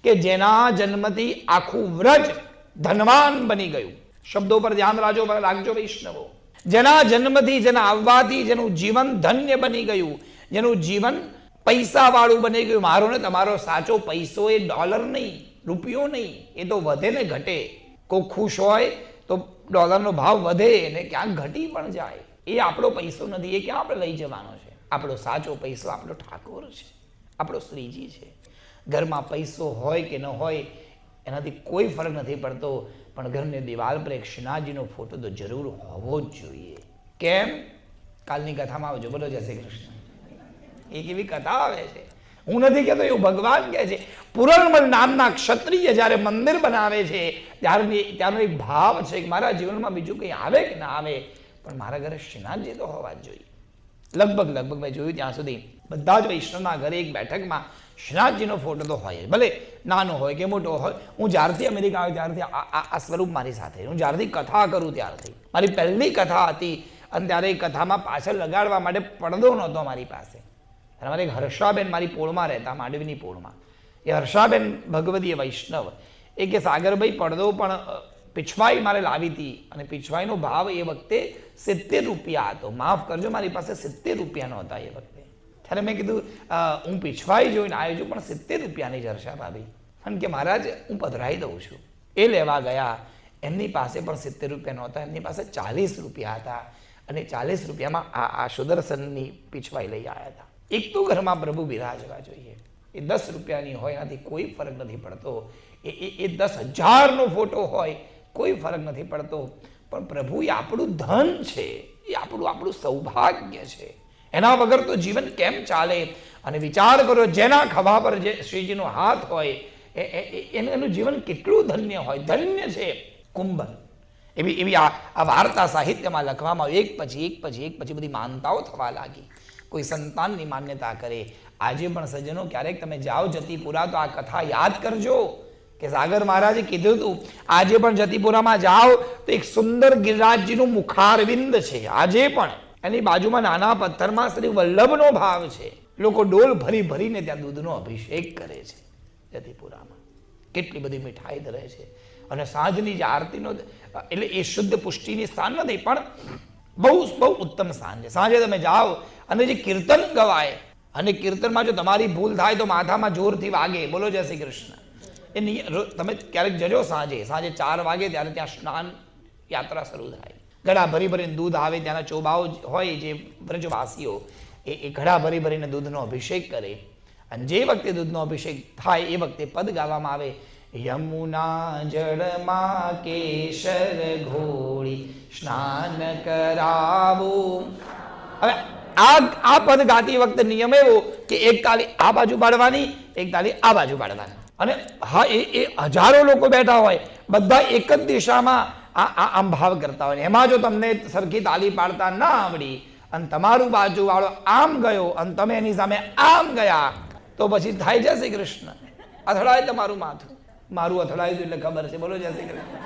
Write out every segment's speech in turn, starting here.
કે જેના જન્મથી આખું વ્રજ ધનવાન બની ગયું. શબ્દો પર ધ્યાન રાખજો વૈષ્ણવો. જેના જન્મથી, જેના આવવાથી જેનું જીવન ધન્ય બની ગયું, જેનું જીવન પૈસા વાળું બની ગયું. મારો ને તમારો સાચો પૈસો એ ડોલર નહીં, રૂપિયો નહીં, એ તો વધે ને ઘટે. કોઈ ખુશ હોય તો ડોલરનો ભાવ વધે ને ક્યાંક ઘટી પણ જાય. એ આપણો પૈસો નથી, એ ક્યાં આપણે લઈ જવાનો છે. આપણો સાચો પૈસો આપણો ઠાકોર છે, આપણો શ્રીજી છે. ઘરમાં પૈસો હોય કે ન હોય એનાથી કોઈ ફરક નથી પડતો, પણ ઘરની દિવાલ પર એક શ્રીનાથજીનો ફોટો તો જરૂર હોવો જ જોઈએ. કેમ? કાલની કથામાં આવજો. બોલો જય શ્રી કૃષ્ણ. એક એવી કથા આવે છે, હું નથી કહેતો, એવું ભગવાન કહે છે. પુરણમલ નામના ક્ષત્રિય જ્યારે મંદિર બનાવે છે ત્યારનો એક ભાવ છે કે મારા જીવનમાં બીજું કંઈ આવે કે ના આવે, પણ મારા ઘરે શ્રીનાથજી તો હોવા જ જોઈએ. લગભગ મેં જોયું ત્યાં સુધી બધા જ વૈષ્ણવના ઘરે એક બેઠકમાં શ્રીનાથજીનો ફોટો તો હોય જ, ભલે નાનો હોય કે મોટો હોય. હું જ્યારથી અમેરિકા આવ્યો ત્યારથી આ સ્વરૂપ મારી સાથે, હું જ્યારથી કથા કરું ત્યારથી. મારી પહેલી કથા હતી અને ત્યારે એ કથામાં પાછળ લગાડવા માટે પડદો નહોતો મારી પાસે. અને મારી એક હર્ષાબેન મારી પોળમાં રહેતા, માંડવીની પોળમાં. એ હર્ષાબેન ભગવદીય વૈષ્ણવ, એ કે સાગરભાઈ પડદો પણ પીછવાઈ મારે લાવી હતી, અને પીછવાઈનો ભાવ એ વખતે 70 રૂપિયા હતો. માફ કરજો, મારી પાસે 70 રૂપિયા નહોતા એ વખતે. ત્યારે મેં કીધું હું પીછવાઈ જોઈને આવ્યો છું, પણ 70 રૂપિયાની જ હર્ષા ભાભી. કારણ કે મહારાજ હું પધરાઈ દઉં છું. એ લેવા ગયા, એમની પાસે પણ 70 રૂપિયા નહોતા, એમની પાસે 40 રૂપિયા હતા. અને 40 રૂપિયામાં આ સુદર્શનની પીછવાઈ લઈ આવ્યા હતા. એક તો ઘરમાં પ્રભુ બિરાજવા જોઈએ. એ 10 રૂપિયાની હોય એનાથી કોઈ ફરક નથી પડતો. એ 10,000નો ફોટો હોય કોઈ ફરક નથી પડતો. પણ પ્રભુ એ આપણું ધન છે, એ આપણું સૌભાગ્ય છે. એના વગર તો જીવન કેમ ચાલે? અને વિચાર કરો, જેના ખભા પર જે શ્રીજીનો હાથ હોય એનું જીવન કેટલું ધન્ય હોય. ધન્ય છે કુંભ. એવી આ વાર્તા સાહિત્યમાં લખવામાં એક પછી બધી માનતાઓ થવા લાગી. કોઈ સંતાનની માન્યતા કરે. આજે પણ સજ્જનો ક્યારેક તમે જાઓ જતીપુરા તો આ કથા યાદ કરજો કે સાગર મહારાજે કીધું હતું, આજે પણ જતીપુરામાં જાઓ તો એક સુંદર ગિરિરાજજીનું મુખારવિંદ છે. આજે પણ એની બાજુમાં નાના પથ્થરમાં શ્રી વલ્લભનો ભાવ છે. લોકો ડોલ ભરીને ત્યાં દૂધનો અભિષેક કરે છે જતીપુરામાં. કેટલી બધી મીઠાઈ ધરે છે. અને સાંજની જે આરતીનો, એટલે એ શુદ્ધ પુષ્ટિની સ્થાન નથી, પણ બહુ ઉત્તમ સ્થાન છે. સાંજે તમે જાઓ અને જે કીર્તન ગવાય, અને કીર્તનમાં જો તમારી ભૂલ થાય તો માથામાં જોરથી વાગે. બોલો જય શ્રી કૃષ્ણ. તમે ક્યારેક જજો સાંજે 4 વાગે, ત્યારે ત્યાં સ્નાન યાત્રા શરૂ થાય. ઘડા ભરીને દૂધ આવે. ત્યાંના ચોબાઓ હોય જે વ્રજવાસીઓ, એ ઘડા ભરીને દૂધનો અભિષેક કરે. અને જે વખતે દૂધનો અભિષેક થાય એ વખતે પદ ગાવામાં આવે, યમુના જળમાં કેસર ઘોળી સ્નાન કરાવું. હવે આ પદ ગાતી વખતે નિયમ એવો કે એક તાળી આ બાજુ પાડવાની, એક તાળી આ બાજુ પાડવાની. અને હા, એ હજારો લોકો બેઠા હોય, બધા એક જ દિશામાં આમ ભાવ કરતા હોય. એમાં જો તમને સરખી તાળી પાડતા ના આવડી અને તમારું બાજુ વાળો આમ ગયો અને તમે એની સામે આમ ગયા, તો પછી થાય જય શ્રી કૃષ્ણ. અથડાય તમારું માથું. મારું અથડાયું એટલે ખબર છે. બોલો જય શ્રી કૃષ્ણ.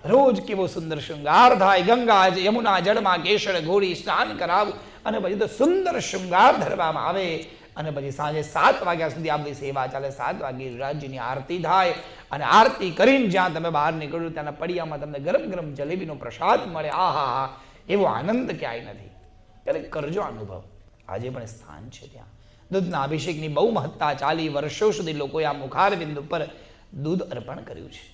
રોજ કેવો સુંદર શૃંગાર થાય. ગંગા યમુના જળમાં કેસર ઘોળી સ્નાન કરાવું. અને પછી તો સુંદર શૃંગાર ધરવામાં આવે. અને પછી સાંજે 7 વાગ્યા સુધી આપણી સેવા ચાલે. 7 વાગે રાજ્યની આરતી થાય. અને આરતી કરીને જ્યાં તમે બહાર નીકળો ત્યાંના પડિયામાં તમને ગરમ જલેબીનો પ્રસાદ મળે. આહા, એવો આનંદ ક્યાંય નથી. ત્યારે કરજો અનુભવ. આજે પણ સ્થાન છે ત્યાં. દૂધના અભિષેકની બહુ મહત્તા ચાલી. વર્ષો સુધી લોકોએ આ મુખારવિંદ ઉપર દૂધ અર્પણ કર્યું છે.